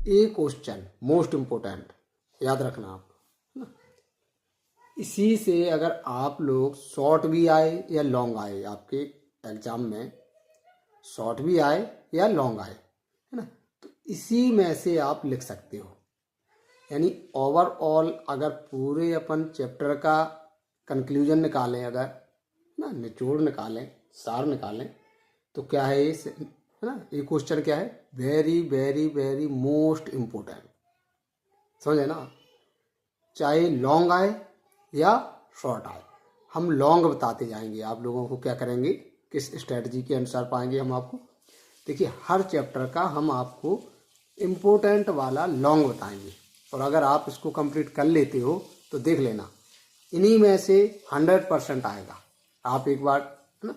ए question most important, याद रखना आप, है ना। इसी से अगर आप लोग शॉर्ट भी आए या लॉन्ग आए, आपके एग्जाम में शॉर्ट भी आए या लॉन्ग आए, है ना, तो इसी में से आप लिख सकते हो। यानी ओवरऑल अगर पूरे अपन चैप्टर का कंक्लूजन निकालें, अगर ना निचोड़ निकालें, सार निकालें, तो क्या है ये, है ना, ये क्वेश्चन क्या है, very very very most important, समझे ना। चाहे लॉन्ग आए या शॉर्ट आए, हम लॉन्ग बताते जाएंगे आप लोगों को। क्या करेंगे, किस स्ट्रेटजी के अनुसार पाएंगे हम आपको, देखिए हर चैप्टर का हम आपको इम्पोर्टेंट वाला लॉन्ग बताएंगे। और अगर आप इसको कंप्लीट कर लेते हो तो देख लेना, इन्हीं में से 100% आएगा। आप एक बार, है ना,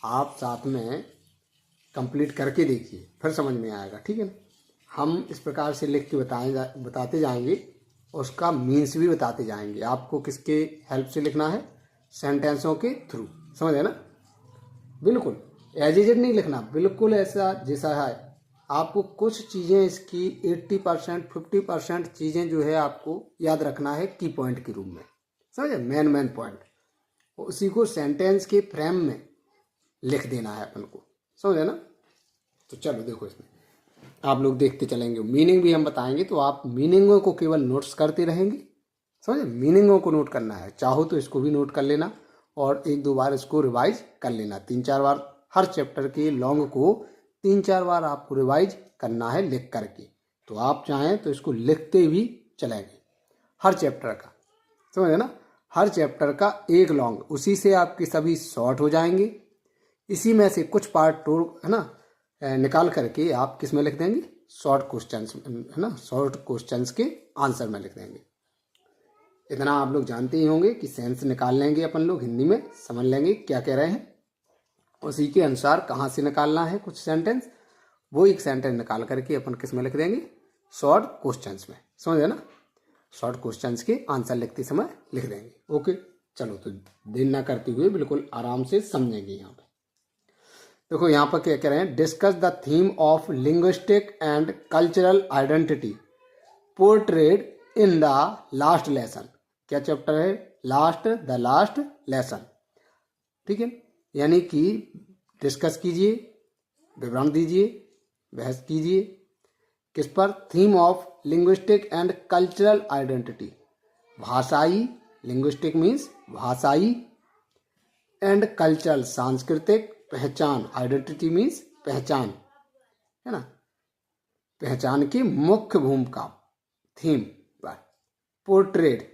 आप साथ में कंप्लीट करके देखिए, फिर समझ में आएगा, ठीक है ना। हम इस प्रकार से लिख के बताते जाएंगे, उसका मीन्स भी बताते जाएंगे। आपको किसके हेल्प से लिखना है, सेंटेंसों के थ्रू, समझे ना। बिल्कुल एज इट नहीं लिखना, बिल्कुल ऐसा जैसा है। आपको कुछ चीज़ें इसकी 80% 50% चीज़ें जो है आपको याद रखना है की पॉइंट के रूप में, समझे, मेन पॉइंट, उसी को सेंटेंस के फ्रेम में लिख देना है अपन को, समझे ना। तो चलो देखो, इसमें आप लोग देखते चलेंगे, मीनिंग भी हम बताएंगे, तो आप मीनिंगों को केवल नोट्स करते रहेंगे, समझे, मीनिंगों को नोट करना है। चाहो तो इसको भी नोट कर लेना और 1-2 बार इसको रिवाइज कर लेना, 3-4 बार हर चैप्टर के लॉन्ग को 3-4 बार आपको रिवाइज करना है लिख करके। तो आप चाहें तो इसको लिखते भी चलेंगे हर चैप्टर का, समझे ना, हर चैप्टर का एक लॉन्ग, उसी से आपके सभी शॉर्ट हो जाएंगे। इसी में से कुछ पार्ट टोल, है ना, निकाल करके आप किस में लिख देंगे, शॉर्ट क्वेश्चंस, है ना, शॉर्ट क्वेश्चंस के आंसर में लिख देंगे। इतना आप लोग जानते ही होंगे कि सेंस निकाल लेंगे अपन लोग, हिंदी में समझ लेंगे क्या कह रहे हैं, उसी के अनुसार कहाँ से निकालना है कुछ सेंटेंस, वो एक सेंटेंस निकाल करके अपन किस में लिख देंगे, शॉर्ट क्वेश्चंस में, समझे ना। शॉर्ट क्वेश्चंस के आंसर लिखते समय लिख देंगे। ओके, चलो तो देर ना करते हुए बिल्कुल आराम से समझेंगे। यहाँ पे देखो, यहाँ पर क्या कह रहे हैं, discuss the theme of linguistic and cultural identity portrayed in the last lesson. क्या चैप्टर है, द लास्ट लेसन, ठीक है। यानी कि डिस्कस कीजिए, विवरण दीजिए, बहस कीजिए, किस पर, theme of linguistic and cultural identity, भाषाई, लिंग्विस्टिक मीन्स भाषाई, एंड कल्चरल सांस्कृतिक, पहचान, आइडेंटिटी मीन्स पहचान, है ना, पहचान की मुख्य भूमिका, थीम पर, पोर्ट्रेट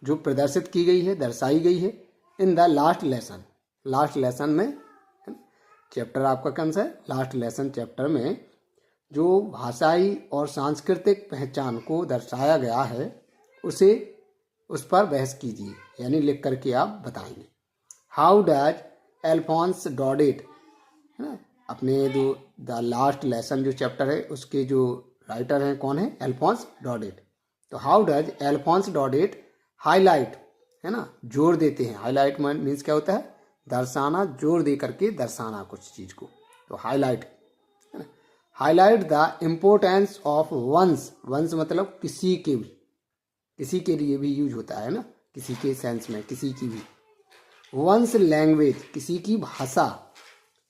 जो प्रदर्शित की गई है, दर्शाई गई है, in the last lesson, last lesson में, चैप्टर आपका कौन सा है, लास्ट लेसन चैप्टर में जो भाषाई और सांस्कृतिक पहचान को दर्शाया गया है, उसे, उस पर बहस कीजिए, यानी लिख करके आप बताएंगे। हाउ डज अल्फोंस डॉडेट, है ना, अपने जो द लास्ट लेसन जो चैप्टर है उसके जो राइटर हैं कौन है, अल्फोंस डॉडेट। तो how does Alphonse Daudet highlight, है ना, जोर देते हैं, हाईलाइट मीन्स क्या होता है, दर्शाना, जोर दे करके दर्शाना कुछ चीज को, तो हाईलाइट, है ना, highlight the importance of once, once मतलब किसी के भी, किसी के लिए भी यूज होता है ना, किसी के सेंस में, किसी की भी, वंस लैंग्वेज, किसी की भाषा,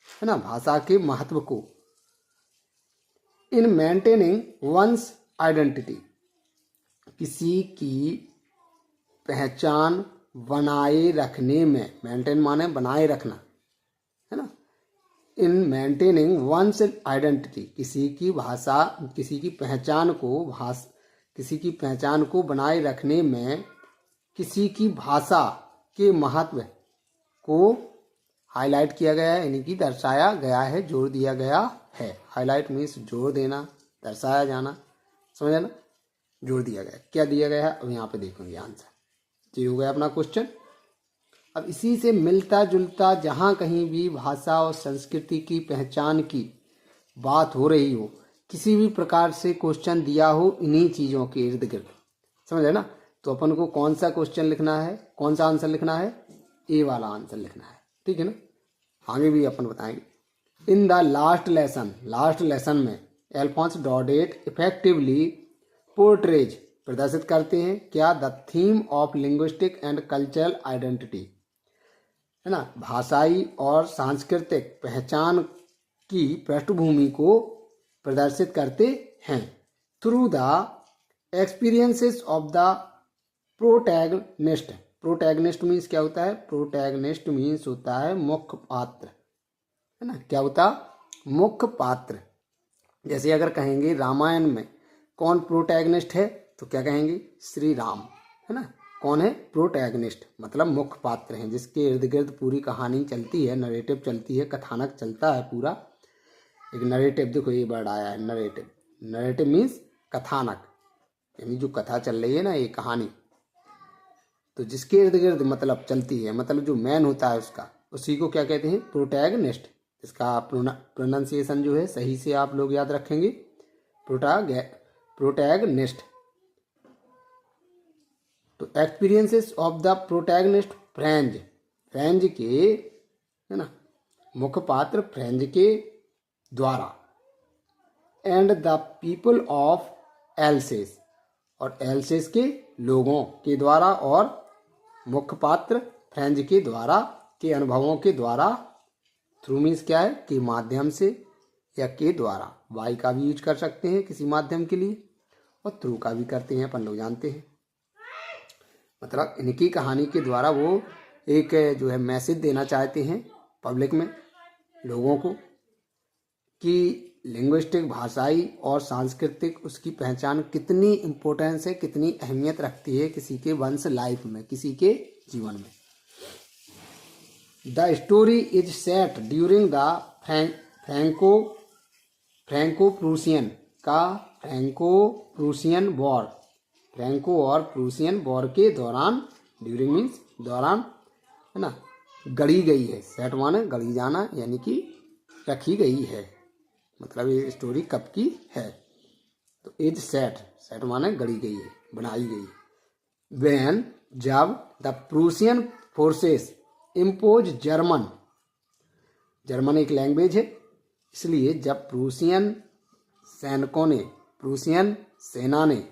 है ना, भाषा के महत्व को, इन मेंटेनिंग वंस आइडेंटिटी, किसी की पहचान बनाए रखने में, मेंटेन माने बनाए रखना, है ना, इन मेंटेनिंग वंस आइडेंटिटी, किसी की भाषा, किसी की पहचान को, किसी की पहचान को बनाए रखने में किसी की भाषा के महत्व को हाईलाइट किया गया है, यानी कि दर्शाया गया है, जोर दिया गया है। हाईलाइट मीन्स जोर देना, दर्शाया जाना, समझे ना, जोर दिया गया, क्या दिया गया है, अब यहाँ पे देखोगे आंसर, ये हो गया अपना क्वेश्चन। अब इसी से मिलता जुलता, जहाँ कहीं भी भाषा और संस्कृति की पहचान की बात हो रही हो, किसी भी प्रकार से क्वेश्चन दिया हो इन्हीं चीज़ों के इर्द गिर्द, समझे ना, तो अपन को कौन सा क्वेश्चन लिखना है, कौन सा आंसर लिखना है, ए वाला आंसर लिखना है, ठीक है ना। आगे भी अपन बताएंगे। In the last lesson, last lesson में एल्फोंस डॉडेट इफेक्टिवली पोर्ट्रेज प्रदर्शित करते हैं क्या the theme of linguistic and cultural identity, है ना, भाषाई और सांस्कृतिक पहचान की पृष्ठभूमि को प्रदर्शित करते हैं through the experiences of the protagonist. Protagonist means क्या होता है? प्रोटैगनिस्ट मीन्स होता है मुख्य पात्र, है ना, क्या होता? मुख्य पात्र। जैसे अगर कहेंगे रामायण में कौन प्रोटैगनिस्ट है तो क्या कहेंगे? श्री राम, है ना। कौन है? प्रोटैगनिस्ट, मतलब मुख्य पात्र हैं जिसके इर्द गिर्द पूरी कहानी चलती है, नरेटिव चलती है, कथानक चलता है पूरा। एक नरेटिव, देखो ये वर्ड आया है नरेटिव। नरेटिव मीन्स कथानक, यानी जो कथा चल रही है ना, ये कहानी, तो जिसके इर्द गिर्द मतलब चलती है, मतलब जो मैन होता है उसका, उसी को क्या कहते हैं? प्रोटैगनिस्ट। इसका प्रोनाउंसिएशन जो है सही से आप लोग याद रखेंगे, प्रोटैगनिस्ट। तो एक्सपीरियंसेस ऑफ द प्रोटैगनिस्ट फ्रेंज, फ्रेंज के, है ना, मुख्य पात्र फ्रेंज के द्वारा, and the people of else's, और एल्सेस के लोगों के द्वारा, और मुख्य पात्र फ्रेंज के द्वारा, के अनुभवों के द्वारा। थ्रू मीन्स क्या है? के माध्यम से या के द्वारा। वाई का भी यूज कर सकते हैं किसी माध्यम के लिए, और थ्रू का भी करते हैं, अपन लोग जानते हैं। मतलब इनकी कहानी के द्वारा वो एक जो है मैसेज देना चाहते हैं पब्लिक में, लोगों को, कि लिंग्विस्टिक, भाषाई और सांस्कृतिक उसकी पहचान कितनी इम्पोर्टेंस है, कितनी अहमियत रखती है किसी के वंश लाइफ में, किसी के जीवन में। The story is set during the Franco Prussian war, Franco और प्रूसियन वॉर के दौरान, ड्यूरिंग मीन्स दौरान, है ना, गढ़ी गई है। सेट माने गढ़ी जाना, यानी कि रखी गई है, मतलब ये स्टोरी कब की है? तो इज सेट, सेट माने गढ़ी गई है, बनाई गई है। व्हेन, जब the Prussian forces impose German, German एक लैंग्वेज है, इसलिए जब प्रूसियन सैनिकों ने, प्रूसियन सेना ने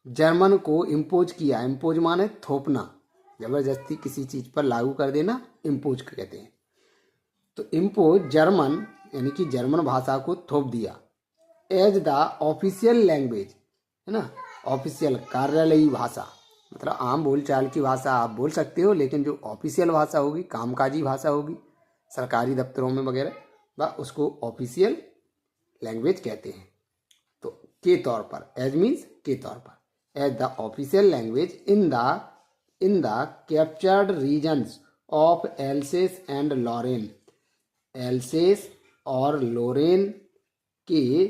जर्मन को इम्पोज किया, इम्पोज माने थोपना, जबरदस्ती किसी चीज पर लागू कर देना, इम्पोज कहते हैं। तो इम्पोज जर्मन, यानी कि जर्मन भाषा को थोप दिया, एज द ऑफिशियल लैंग्वेज, है ना, ऑफिशियल कार्यालयी भाषा, मतलब आम बोलचाल की भाषा आप बोल सकते हो, लेकिन जो ऑफिशियल भाषा होगी, कामकाजी भाषा होगी सरकारी दफ्तरों में वगैरह, वह उसको ऑफिशियल लैंग्वेज कहते हैं। तो के तौर पर, एज मीन्स के तौर पर, as the official language in the captured regions of Alsace and Lorraine, Alsace और लोरेन के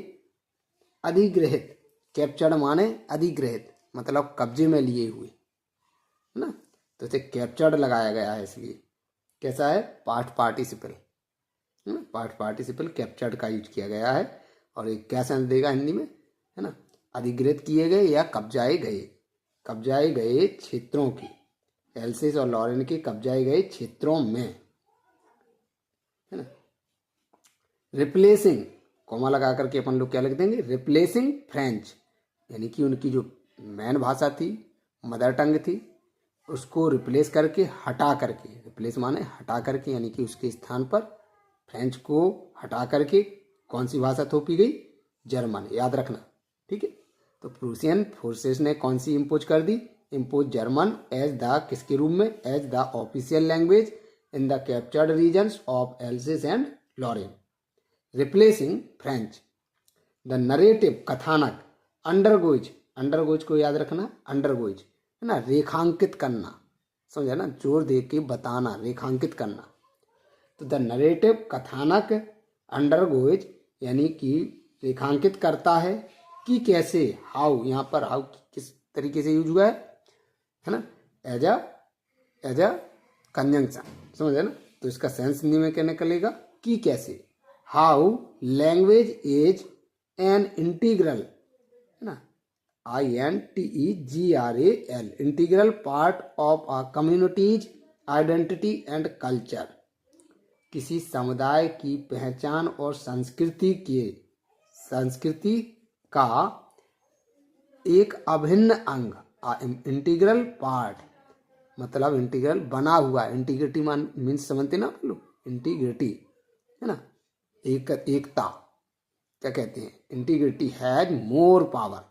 अधिग्रहित, कैप्चर्ड माने अधिग्रहित, मतलब कब्जे में लिए हुए, है ना, तो इसे कैप्चर्ड लगाया गया है, इसलिए कैसा है? Past participle, past participle captured का यूज किया गया है। और एक क्या सेंस देगा हिंदी में, है ना, अधिग्रहित किए गए या कब्जाए गए क्षेत्रों की, एल्सेस और लॉरेन के कब्जाए गए क्षेत्रों में, है ना। रिप्लेसिंग, कॉमा लगा करके अपन लोग क्या लिख देंगे? रिप्लेसिंग फ्रेंच, यानी कि उनकी जो मैन भाषा थी, मदर टंग थी, उसको रिप्लेस करके, हटा करके, रिप्लेस माने हटा करके, यानी कि उसके स्थान पर फ्रेंच को हटा करके कौन सी भाषा थोपी गई? जर्मन, याद रखना, ठीक है। तो प्रूसियन फोर्सेस ने कौन सी इम्पोज कर दी? इम्पोज जर्मन एज द, किसके रूप में? As the official language in the captured regions of Alsace and Lorraine, replacing French. The narrative, कथानक, अंडरगोज को याद रखना, अंडरगोज, है ना, रेखांकित करना, समझा ना, जोर दे के बताना, रेखांकित करना। तो द नरेटिव, कथानक, अंडरगोज, यानी कि रेखांकित करता है कि कैसे, हाउ, यहाँ पर हाउ किस तरीके से यूज हुआ है ना, एज अ कंजंक्शन, समझे ना। तो इसका सेंस हिंदी में क्या निकलेगा? कि कैसे, how language is an integral, है ना, INTEGRAL, integral part of a communities identity and culture, किसी समुदाय की पहचान और संस्कृति के संस्कृति का एक अभिन्न अंग, इंटीग्रल पार्ट, मतलब इंटीग्रल बना हुआ, इंटीग्रिटी मीन्स समझते ना आप लोग, इंटीग्रिटी है ना, एकता, क्या कहते हैं, इंटीग्रिटी हैज मोर पावर,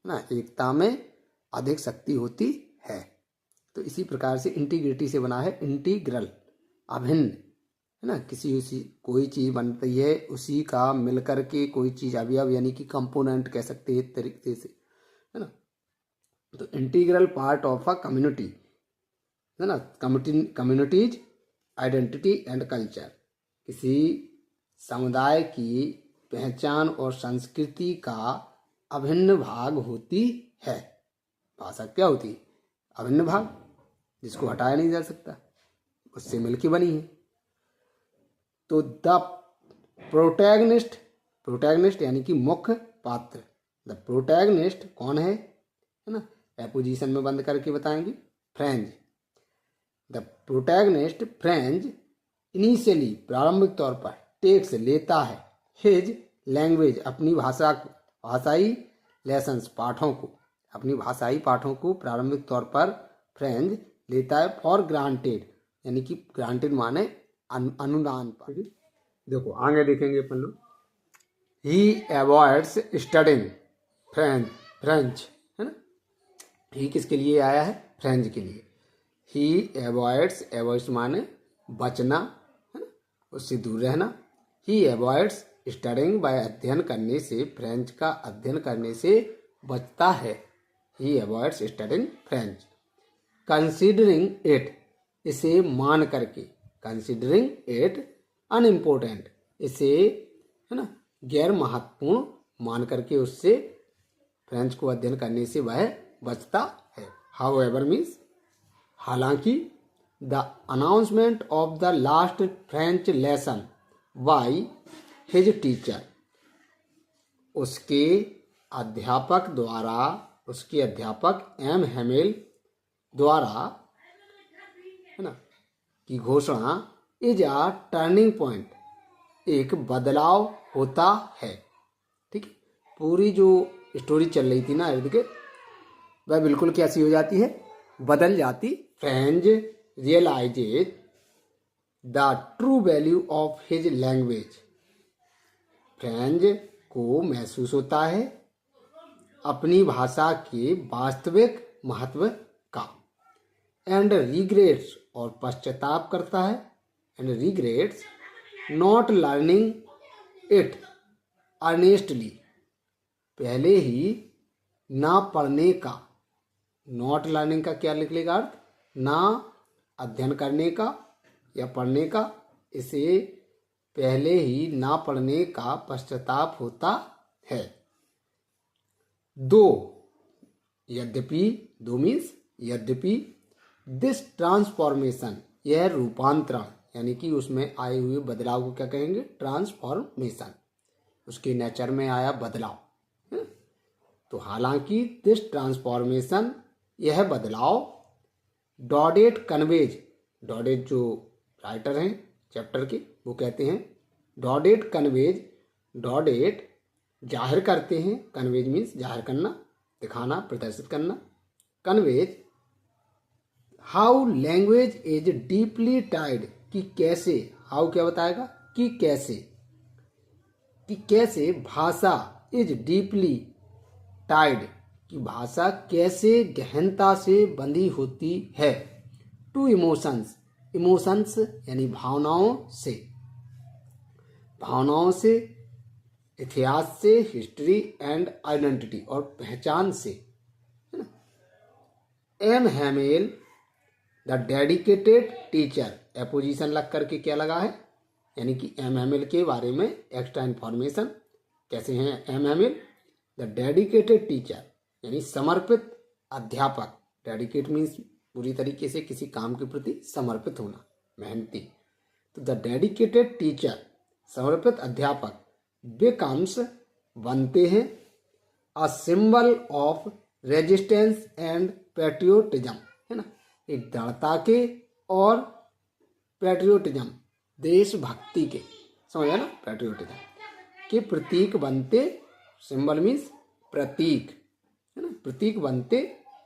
है ना, एकता में अधिक शक्ति होती है। तो इसी प्रकार से इंटीग्रिटी से बना है इंटीग्रल, अभिन्न, है ना, उसी कोई चीज़ बनती है उसी का मिलकर के कोई चीज़ अवयव, यानी कि कंपोनेंट कह सकते हैं एक तरीके से, है ना। तो integral part of a community, है ना, कम्युनिटीज आइडेंटिटी एंड कल्चर, किसी समुदाय की पहचान और संस्कृति का अभिन्न भाग होती है। भाषा क्या होती है? अभिन्न भाग, जिसको हटाया नहीं जा सकता, उससे मिलकर बनी है। तो द प्रोटैगनिस्ट यानी कि मुख्य पात्र, द प्रोटैगनिस्ट कौन है ना, एपोजिशन में बंद करके बताएंगे, French. The protagonist French initially, प्रारंभिक तौर पर, टेक्स लेता है, हिज लैंग्वेज, अपनी भाषा को, भाषाई लेसन्स, पाठों को, अपनी भाषाई पाठों को प्रारंभिक तौर पर फ्रेंच लेता है फॉर ग्रांटेड, यानी कि ग्रांटेड माने अनुदान पर। देखो आगे देखेंगे अपन लोग, ही अवॉइड्स स्टडिंग फ्रेंच, है ना, ही किसके लिए आया है? फ्रेंच के लिए। ही अवॉइड्स माने बचना, है ना, उससे दूर रहना। ही अवॉइड्स स्टडिंग बाय, अध्ययन करने से, फ्रेंच का अध्ययन करने से बचता है। He avoids studying French. Considering it, इसे मान करके, कंसिडरिंग इट अनइम्पोर्टेंट, इसे, है ना, गैर महत्वपूर्ण मान करके उससे, फ्रेंच को अध्ययन करने से वह बचता है। हाउएवर मीन्स, हालांकि, the announcement of the last French lesson by his teacher, उसके अध्यापक द्वारा, उसके अध्यापक एम हेमेल द्वारा, है ना, की घोषणा, इज अ टर्निंग पॉइंट, एक बदलाव होता है। ठीक है, पूरी जो स्टोरी चल रही थी ना इर्द गिर्द, वह बिल्कुल कैसी हो जाती है? बदल जाती। French realises the true value of his language, French को महसूस होता है अपनी भाषा के वास्तविक महत्व का, एंड रिग्रेट्स, और पश्चाताप करता है, and regrets not learning it earnestly, पहले ही ना पढ़ने का, नॉट लर्निंग का क्या निकलेगा अर्थ? ना अध्ययन करने का या पढ़ने का, इसे पहले ही ना पढ़ने का पश्चाताप होता है। दो मीन्स यद्यपि, दिस ट्रांसफॉर्मेशन, यह रूपांतरण, यानी कि उसमें आए हुए बदलाव को क्या कहेंगे? ट्रांसफॉर्मेशन, उसके नेचर में आया बदलाव, है? तो हालांकि दिस ट्रांसफॉर्मेशन, यह बदलाव, डॉडेट कन्वेज, डॉडेट जो राइटर हैं चैप्टर के, वो कहते हैं डॉडेट कन्वेज, डॉडेट जाहिर करते हैं, कन्वेज मीन्स जाहिर करना, दिखाना, प्रदर्शित करना, conveys how language is deeply tied, कि कैसे, हाउ क्या बताएगा? कि कैसे भाषा, इज डीपली टाइड, कि भाषा कैसे गहनता से बंधी होती है, टू इमोशंस, इमोशंस यानी भावनाओं से, इतिहास से, हिस्ट्री एंड आइडेंटिटी, और पहचान से, है ना। M Hamel the dedicated teacher, apposition लग करके क्या लगा है? यानी कि एम हेमेल के बारे में एक्स्ट्रा इन्फॉर्मेशन, कैसे हैं M Hamel? The dedicated teacher, यानी समर्पित अध्यापक, डेडिकेट मीन्स पूरी तरीके से किसी काम के प्रति समर्पित होना, मेहनती। तो द डेडिकेटेड टीचर, समर्पित अध्यापक, बिकम्स, बनते हैं, a symbol of resistance and patriotism, है ना, एक दृढ़ता के और पैट्रियोटिज्म, देशभक्ति के, समझ ना, पैट्रियोटिज्म के प्रतीक बनते, सिंबल मीन्स प्रतीक, है ना, प्रतीक बनते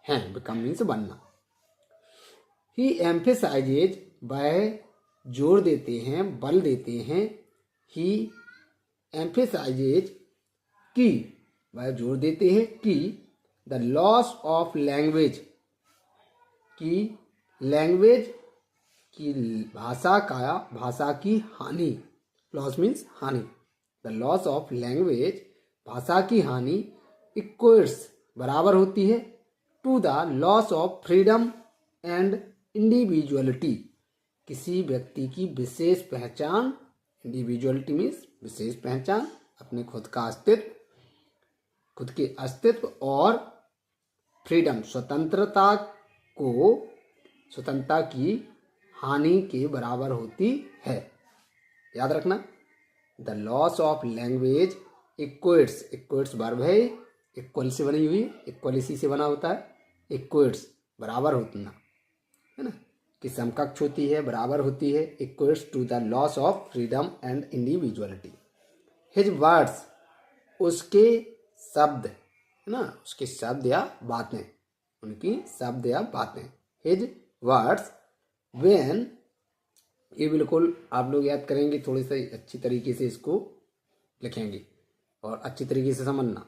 हैं, बिकम मीन्स बनना। ही एम्फेसाइजेज, वह जोर देते हैं, बल देते हैं। ही एम्फेसाइजेज, कि वह जोर देते हैं कि द लॉस ऑफ लैंग्वेज, की लैंग्वेज की भाषा की हानि, लॉस मीन्स हानि, द लॉस ऑफ लैंग्वेज भाषा की हानि इक्वल्स बराबर होती है to the loss of freedom and individuality, किसी व्यक्ति की विशेष पहचान, इंडिविजुअलिटी मीन्स विशेष पहचान, अपने खुद का अस्तित्व, खुद के अस्तित्व, और फ्रीडम स्वतंत्रता की हानि के बराबर होती है। याद रखना, the loss of language equals, equals verb है, इक्वल से बनी हुई, इक्वल इसी से बना होता है, इक्वल्स बराबर होना, है ना, कि समकक्ष होती है, बराबर होती है, equals to the loss of freedom and individuality. His words, उसके शब्द, है ना, उसके शब्द या बातें, उनकी शब्द या बातें, हिज वर्ड्स व्हेन, ये बिल्कुल आप लोग याद करेंगे, थोड़ी सी अच्छी तरीके से इसको लिखेंगे और अच्छी तरीके से समझना।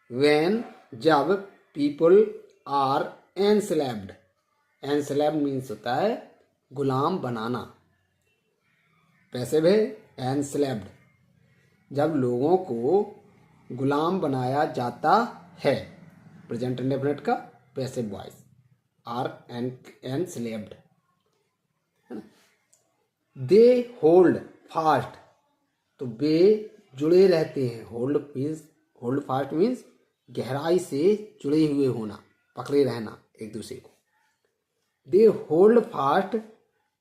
व्हेन, जब, people are enslaved, enslaved means होता है गुलाम बनाना, पैसिव है एनस्लेव्ड, जब लोगों को गुलाम बनाया जाता है, प्रेजेंट इंडेफिनिट का पैसिव वॉइस, आर एनस्लेव्ड, है ना। दे होल्ड फास्ट, तो वे जुड़े रहते हैं, होल्ड फास्ट मीन्स गहराई से जुड़े हुए होना, पकड़े रहना एक दूसरे को। They hold fast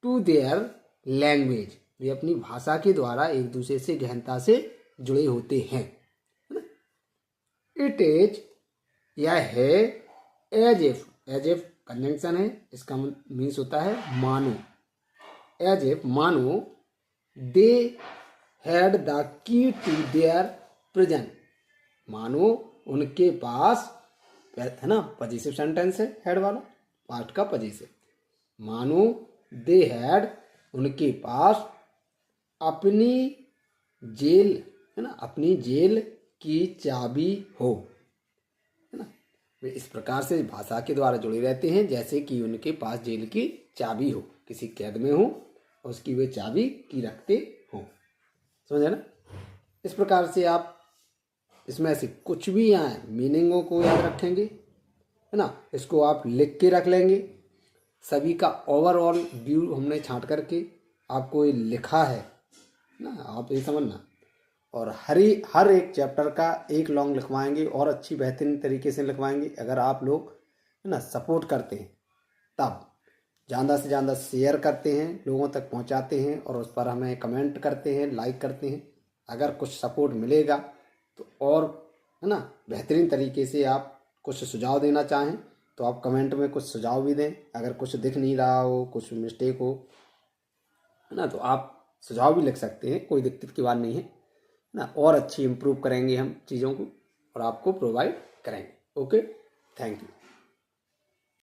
to their language, वे अपनी भाषा के द्वारा एक दूसरे से गहनता से जुड़े होते हैं। इट इज, यह है, as if, as if conjunction है, इसका मीन्स होता है मानो, एज इफ मानो, they had the key to their prison, मानो उनके पास, है ना, पजेसिव सेंटेंस है, हेड वाला, पास्ट का पजेसिव, मानो दे हैड, उनके पास, अपनी जेल, है ना, अपनी जेल की चाबी हो, है ना, वे इस प्रकार से भाषा के द्वारा जुड़े रहते हैं जैसे कि उनके पास जेल की चाबी हो, किसी कैद में हो और उसकी वे चाबी की रखते हो, समझे ना। इस प्रकार से आप इसमें से कुछ भी आए मीनिंगों को याद रखेंगे, है ना, इसको आप लिख के रख लेंगे, सभी का ओवरऑल व्यू हमने छांट करके आपको ये लिखा है ना, आप ये समझना, और हर एक चैप्टर का एक लॉन्ग लिखवाएंगे और अच्छी बेहतरीन तरीके से लिखवाएंगे, अगर आप लोग, है ना, सपोर्ट करते हैं, तब ज़्यादा से ज़्यादा शेयर करते हैं, लोगों तक पहुंचाते हैं और उस पर हमें कमेंट करते हैं, लाइक करते हैं, अगर कुछ सपोर्ट मिलेगा तो, और, है ना, बेहतरीन तरीके से आप कुछ सुझाव देना चाहें तो आप कमेंट में कुछ सुझाव भी दें, अगर कुछ दिख नहीं रहा हो, कुछ मिस्टेक हो, है ना, तो आप सुझाव भी लिख सकते हैं, कोई दिक्कत की बात नहीं है ना, और अच्छी इम्प्रूव करेंगे हम चीज़ों को और आपको प्रोवाइड करेंगे। Okay, thank you.